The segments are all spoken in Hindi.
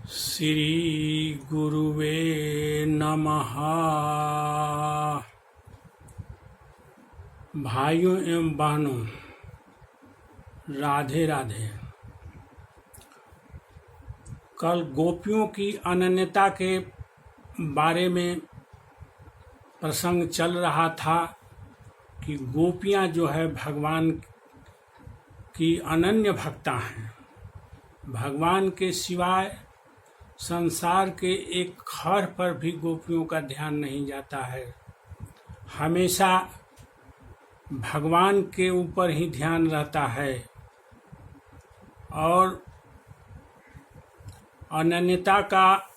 श्री गुरुवे नमः। भाइयों एवं बहनों, राधे राधे। कल गोपियों की अनन्यता के बारे में प्रसंग चल रहा था कि गोपियां जो है भगवान की अनन्य भक्ता हैं। भगवान के सिवाय संसार के एक खर पर भी गोपियों का ध्यान नहीं जाता है। हमेशा भगवान के ऊपर ही ध्यान रहता है। और अनन्यता का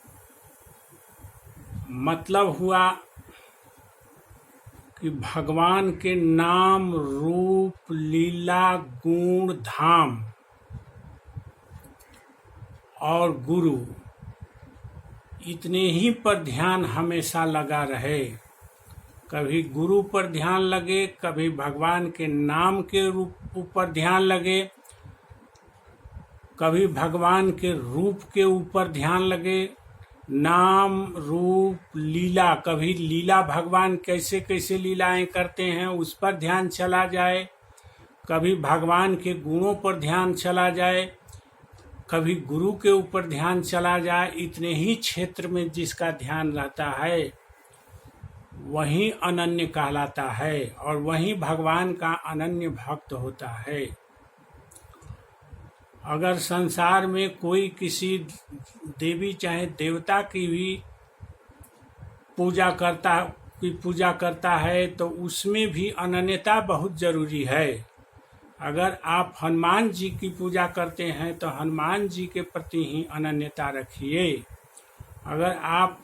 मतलब हुआ कि भगवान के नाम, रूप, लीला, गुण, धाम और गुरु, इतने ही पर ध्यान हमेशा लगा रहे। कभी गुरु पर ध्यान लगे, कभी भगवान के नाम के रूप ऊपर ध्यान लगे, कभी भगवान के रूप के ऊपर ध्यान लगे। नाम, रूप, लीला, कभी लीला भगवान कैसे कैसे लीलाएं करते हैं उस पर ध्यान चला जाए, कभी भगवान के गुणों पर ध्यान चला जाए, कभी गुरु के ऊपर ध्यान चला जाए। इतने ही क्षेत्र में जिसका ध्यान रहता है वही अनन्य कहलाता है और वही भगवान का अनन्य भक्त होता है। अगर संसार में कोई किसी देवी चाहे देवता की भी पूजा करता है तो उसमें भी अनन्यता बहुत जरूरी है। अगर आप हनुमान जी की पूजा करते हैं तो हनुमान जी के प्रति ही अनन्यता रखिए। अगर आप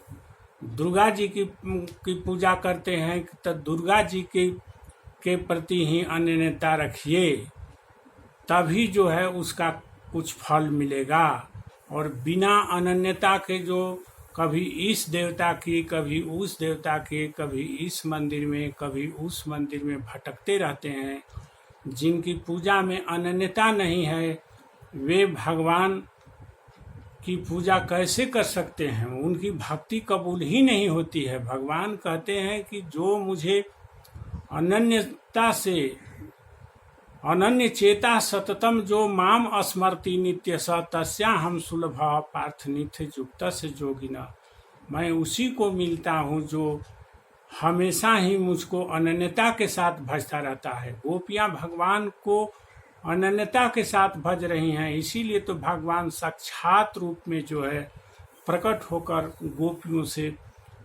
दुर्गा जी की पूजा करते हैं तो दुर्गा जी के प्रति ही अनन्यता रखिए, तभी जो है उसका कुछ फल मिलेगा। और बिना अनन्यता के जो कभी इस देवता की, कभी उस देवता की, कभी इस मंदिर में, कभी उस मंदिर में भटकते रहते हैं, जिनकी पूजा में अनन्यता नहीं है, वे भगवान की पूजा कैसे कर सकते हैं? उनकी भक्ति कबूल ही नहीं होती है। भगवान कहते हैं कि जो मुझे अनन्यता से, अनन्य चेता सततम जो माम स्मरति नित्य स तस्याहं सुलभ पार्थ नित्य युक्त से जोगिना। मैं उसी को मिलता हूँ जो हमेशा ही मुझको अनन्यता के साथ भजता रहता है। गोपियां भगवान को अनन्यता के साथ भज रही हैं, इसीलिए तो भगवान साक्षात रूप में जो है प्रकट होकर गोपियों से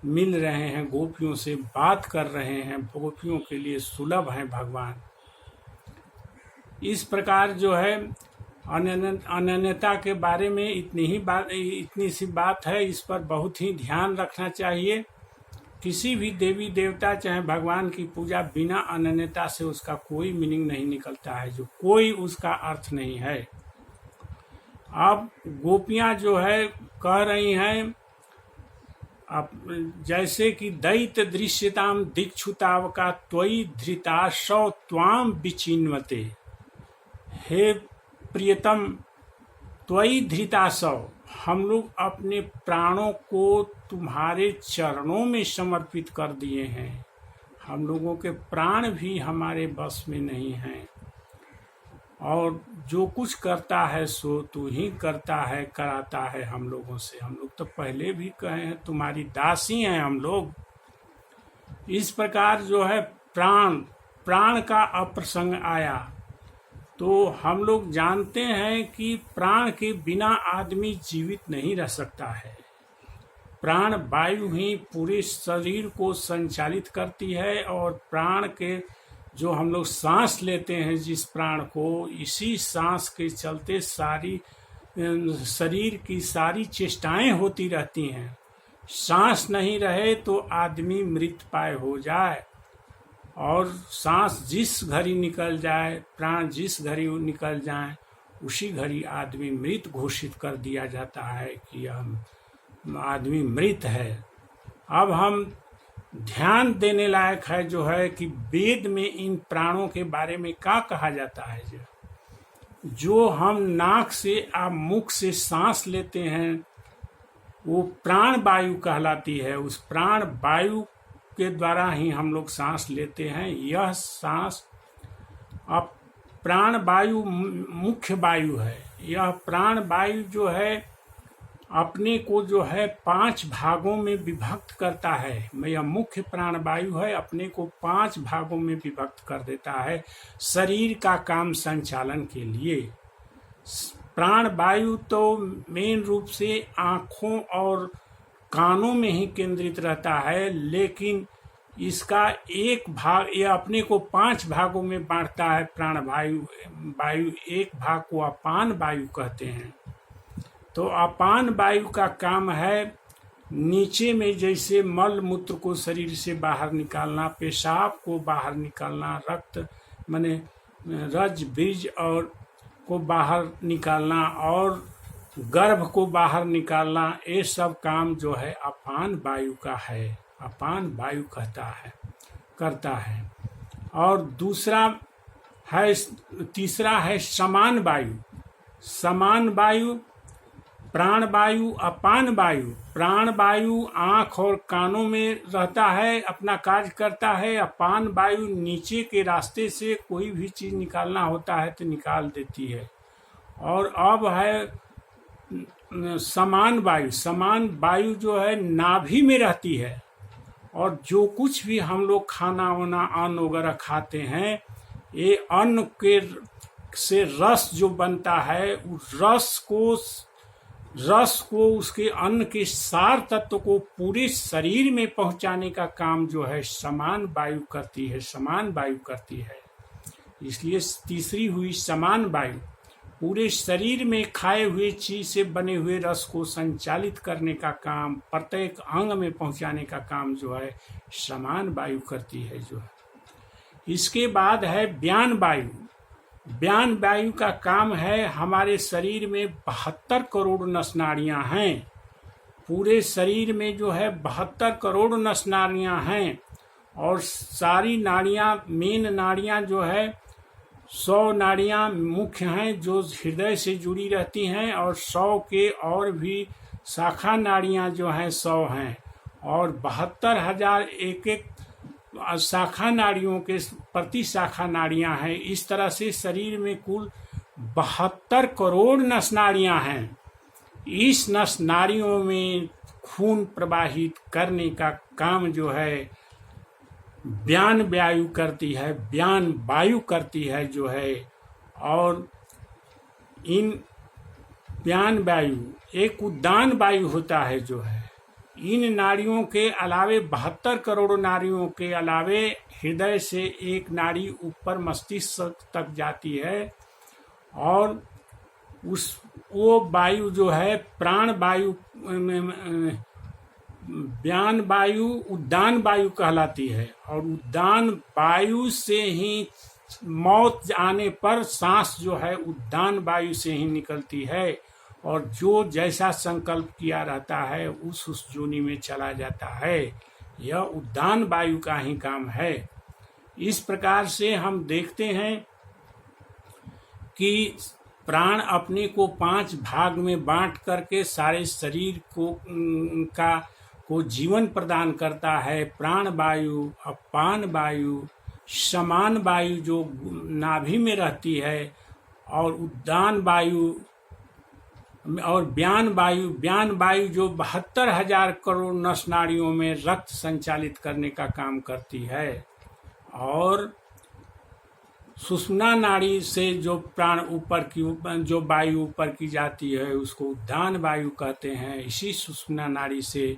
मिल रहे हैं, गोपियों से बात कर रहे हैं, गोपियों के लिए सुलभ हैं भगवान। इस प्रकार जो है अनन्यता के बारे में इतनी सी बात है। इस पर बहुत ही ध्यान रखना चाहिए। किसी भी देवी देवता चाहे भगवान की पूजा बिना अनन्यता से उसका कोई मीनिंग नहीं निकलता है, जो कोई उसका अर्थ नहीं है। अब गोपियां जो है कह रही हैं, अब जैसे कि दैत दृश्यताम दीक्षुतावका त्वयि धृताशौ त्वाम विचिन्वते। हे प्रियतम, त्वयि धृताशौ, हम लोग अपने प्राणों को तुम्हारे चरणों में समर्पित कर दिए हैं। हम लोगों के प्राण भी हमारे बस में नहीं हैं, और जो कुछ करता है सो तू ही करता है, कराता है हम लोगों से। हम लोग तो पहले भी कहे हैं तुम्हारी दासी हैं हम लोग। इस प्रकार जो है प्राण का अप्रसंग आया तो हम लोग जानते हैं कि प्राण के बिना आदमी जीवित नहीं रह सकता है। प्राण वायु ही पूरे शरीर को संचालित करती है, और प्राण के जो हम लोग सांस लेते हैं जिस प्राण को, इसी सांस के चलते सारी शरीर की सारी चेष्टाएं होती रहती हैं। सांस नहीं रहे तो आदमी मृतप्राय हो जाए, और सांस जिस घड़ी निकल जाए, प्राण जिस घड़ी निकल जाए, उसी घड़ी आदमी मृत घोषित कर दिया जाता है कि आदमी मृत है। अब हम ध्यान देने लायक है जो है कि वेद में इन प्राणों के बारे में क्या कहा जाता है। जो हम नाक से मुख से सांस लेते हैं, वो प्राण वायु कहलाती है। उस प्राण वायु के द्वारा ही हम लोग सांस लेते हैं। यह सांस अब प्राण वायु मुख्य वायु है। यह प्राण वायु जो है अपने को जो है 5 भागों में विभक्त करता है। यह मुख्य प्राण वायु है, अपने को 5 भागों में विभक्त कर देता है शरीर का काम संचालन के लिए। प्राण वायु तो मेन रूप से आँखों और कानों में ही केंद्रित रहता है, लेकिन इसका एक भाग, यह अपने को 5 भागों में बांटता है। प्राण वायु एक भाग को अपान वायु कहते हैं। तो अपान वायु का काम है नीचे में जैसे मल मूत्र को शरीर से बाहर निकालना, पेशाब को बाहर निकालना, रक्त माने रज बीज और को बाहर निकालना और गर्भ को बाहर निकालना, ये सब काम जो है अपान वायु का है, अपान वायु करता है। और तीसरा है समान वायु। समान वायु, प्राण वायु, अपान वायु। प्राण वायु आँख और कानों में रहता है, अपना कार्य करता है। अपान वायु नीचे के रास्ते से कोई भी चीज निकालना होता है तो निकाल देती है। और अब है समान वायु। समान वायु जो है नाभि में रहती है, और जो कुछ भी हम लोग खाना वाना अन्न वगैरह खाते हैं, ये अन्न के से रस जो बनता है, उस रस को उसके अन्न के सार तत्व को पूरे शरीर में पहुंचाने का काम जो है समान वायु करती है, समान वायु करती है। इसलिए तीसरी हुई समान वायु, पूरे शरीर में खाए हुए चीज से बने हुए रस को संचालित करने का काम, प्रत्येक अंग में पहुंचाने का काम जो है समान वायु करती है जो है। इसके बाद है व्यान वायु। व्यान वायु का काम है, हमारे शरीर में 72 करोड़ नस नाड़ियां हैं। पूरे शरीर में जो है 72 करोड़ नस नाड़ियां हैं, और सारी नाड़ियां, मेन नाड़ियां जो है 100 नाड़ियां मुख्य हैं जो हृदय से जुड़ी रहती हैं, और 100 के और भी शाखा नाड़ियां जो हैं 100 हैं, और 72,000 एक शाखा नाड़ियों के प्रति शाखा नाड़ियां हैं। इस तरह से शरीर में कुल 72 करोड़ नस नाड़ियां हैं। इस नस नाड़ियों में खून प्रवाहित करने का काम जो है व्यान वायु करती है, व्यान वायु करती है जो है। और इन व्यान वायु, एक उद्दान वायु होता है जो है। इन नाड़ियों के अलावे 72 करोड़ नाड़ियों के अलावे हृदय से एक नाड़ी ऊपर मस्तिष्क तक जाती है, और वो वायु जो है प्राण वायु, व्यान वायु उद्दान वायु कहलाती है। और उद्दान वायु से ही मौत आने पर सांस जो है उद्दान वायु से ही निकलती है, और जो जैसा संकल्प किया रहता है उस योनि में चला जाता है। यह उद्दान वायु का ही काम है। इस प्रकार से हम देखते हैं कि प्राण अपने को 5 भाग में बांट करके सारे शरीर को जीवन प्रदान करता है। प्राण वायु, अपान वायु, समान वायु जो नाभि में रहती है, और उद्दान वायु और व्यान वायु जो 72,000 करोड़ नस नाड़ियों में रक्त संचालित करने का काम करती है। और सुषुम्ना नाड़ी से जो प्राण ऊपर की जो वायु ऊपर की जाती है उसको उद्दान वायु कहते हैं। इसी सुषुम्ना नाड़ी से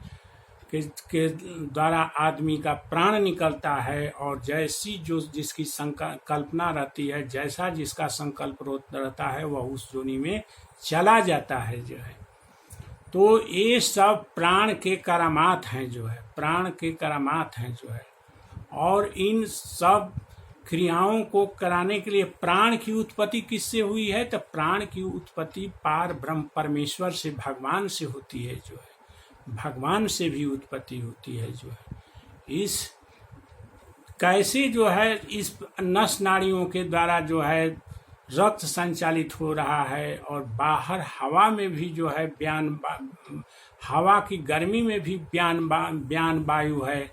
के द्वारा आदमी का प्राण निकलता है, और जैसी जो जिसकी कल्पना रहती है, जैसा जिसका संकल्प रहता है, वह उस योनि में चला जाता है जो है। तो ये सब प्राण के करामात हैं जो है, प्राण के करामात हैं जो है। और इन सब क्रियाओं को कराने के लिए प्राण की उत्पत्ति किससे हुई है? तो प्राण की उत्पत्ति पार ब्रह्म परमेश्वर से, भगवान से होती है जो है। भगवान से भी उत्पत्ति होती है जो है। इस कैसे जो है इस नस नाड़ियों के द्वारा जो है रक्त संचालित हो रहा है, और बाहर हवा में भी जो है हवा की गर्मी में भी व्यान वायु है।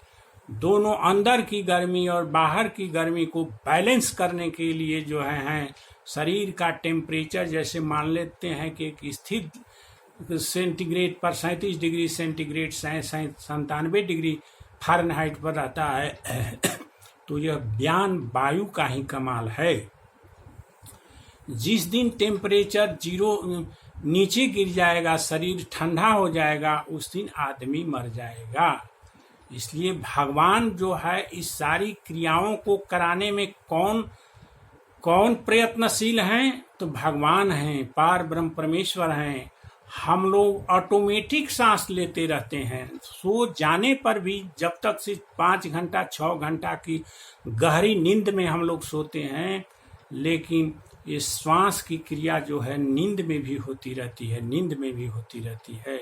दोनों अंदर की गर्मी और बाहर की गर्मी को बैलेंस करने के लिए जो है शरीर का टेम्परेचर, जैसे मान लेते हैं कि एक स्थिर सेंटीग्रेड पर 37 डिग्री सेंटीग्रेड 97 डिग्री फ़ारेनहाइट पर रहता है तो यह व्यान वायु का ही कमाल है। जिस दिन टेम्परेचर 0 नीचे गिर जाएगा, शरीर ठंडा हो जाएगा, उस दिन आदमी मर जाएगा। इसलिए भगवान जो है इस सारी क्रियाओं को कराने में कौन प्रयत्नशील हैं? तो भगवान हैं, पार ब्रह्म परमेश्वर हैं। हम लोग ऑटोमेटिक सांस लेते रहते हैं, सो जाने पर भी जब तक से 5 घंटा 6 घंटा की गहरी नींद में हम लोग सोते हैं, लेकिन ये श्वास की क्रिया जो है नींद में भी होती रहती है, नींद में भी होती रहती है।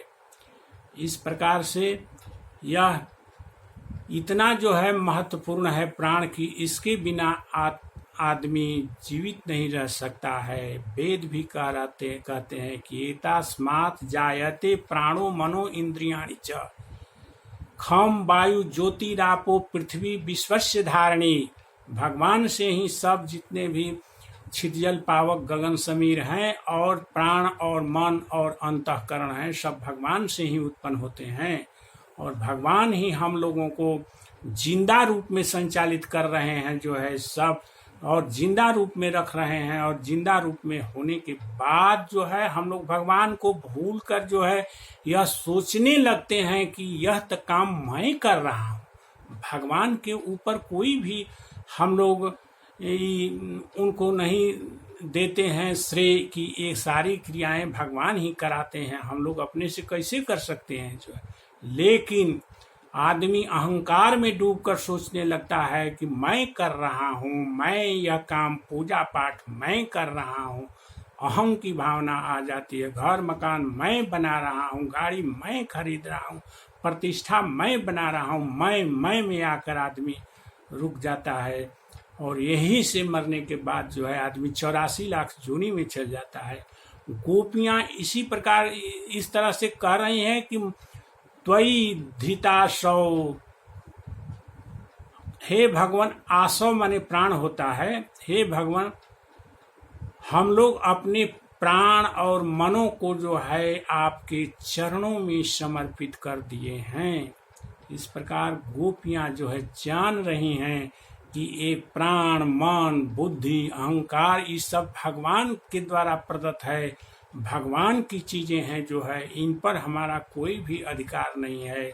इस प्रकार से यह इतना जो है महत्वपूर्ण है प्राण की, इसके बिना आदमी जीवित नहीं रह सकता है। वेद भी कहते हैं कि एतस्मात् जायते प्राणो मनो इंद्रियाणि च खम वायु ज्योतिरापो पृथ्वी विश्वस्य धारणी। भगवान से ही सब जितने भी छितजल पावक गगन समीर हैं, और प्राण और मन और अंतःकरण हैं, सब भगवान से ही उत्पन्न होते हैं, और भगवान ही हम लोगों को जिंदा रूप में संचालित कर रहे हैं जो है सब, और जिंदा रूप में रख रहे हैं। और जिंदा रूप में होने के बाद जो है हम लोग भगवान को भूल कर जो है यह सोचने लगते हैं कि यह तो काम मैं कर रहा हूँ। भगवान के ऊपर कोई भी हम लोग उनको नहीं देते हैं श्रेय कि ये सारी क्रियाएं भगवान ही कराते हैं, हम लोग अपने से कैसे कर सकते हैं जो है। लेकिन आदमी अहंकार में डूबकर सोचने लगता है कि मैं कर रहा हूँ, मैं यह काम पूजा पाठ मैं कर रहा हूँ। अहं की भावना आ जाती है। घर मकान मैं बना रहा हूँ, गाड़ी मैं खरीद रहा हूँ, प्रतिष्ठा मैं बना रहा हूँ, मैं में आकर आदमी रुक जाता है। और यही से मरने के बाद जो है आदमी 84 लाख जूनी में चल जाता है। गोपियाँ इसी प्रकार इस तरह से कह रही हैं कि त्वयि धृतासौ, हे भगवान, आसव माने प्राण होता है। हे भगवान, हम लोग अपने प्राण और मनों को जो है आपके चरणों में समर्पित कर दिए हैं। इस प्रकार गोपियां जो है जान रही हैं कि ये प्राण, मन, बुद्धि, अहंकार ये सब भगवान के द्वारा प्रदत्त है, भगवान की चीजें हैं जो है, इन पर हमारा कोई भी अधिकार नहीं है।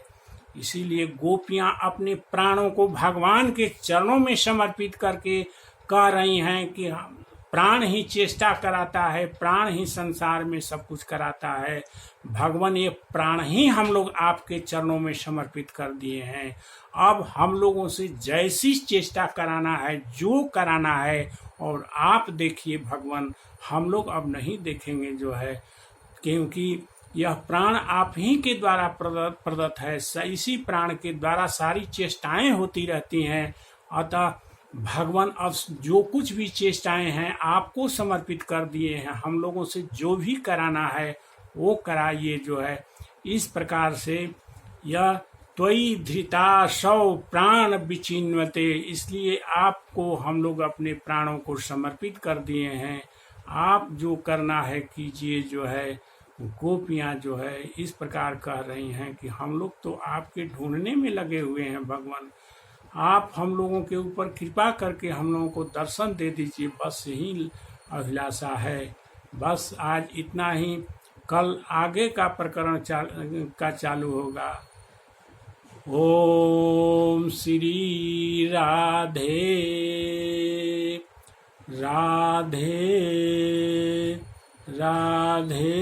इसीलिए गोपियां अपने प्राणों को भगवान के चरणों में समर्पित करके कह रही हैं कि प्राण ही चेष्टा कराता है, प्राण ही संसार में सब कुछ कराता है। भगवान, ये प्राण ही हम लोग आपके चरणों में समर्पित कर दिए हैं। अब हम लोगों से जैसी चेष्टा कराना है, जो कराना है, और आप देखिए भगवान, हम लोग अब नहीं देखेंगे जो है, क्योंकि यह प्राण आप ही के द्वारा प्रदत्त है। इसी प्राण के द्वारा सारी चेष्टाएं होती रहती हैं। अतः भगवान अब जो कुछ भी चेष्टाएं हैं आपको समर्पित कर दिए हैं। हम लोगों से जो भी कराना है वो कराइए जो है। इस प्रकार से यह त्वयि धृतासौ प्राण विचिन्वते, इसलिए आपको हम लोग अपने प्राणों को समर्पित कर दिए हैं। आप जो करना है कीजिए जो है। गोपियाँ जो है इस प्रकार कह रही हैं कि हम लोग तो आपके ढूंढने में लगे हुए हैं भगवान, आप हम लोगों के ऊपर कृपा करके हम लोगों को दर्शन दे दीजिए, बस यही अभिलाषा है। बस आज इतना ही, कल आगे का प्रकरण चालू होगा। ओम श्री राधे राधे राधे।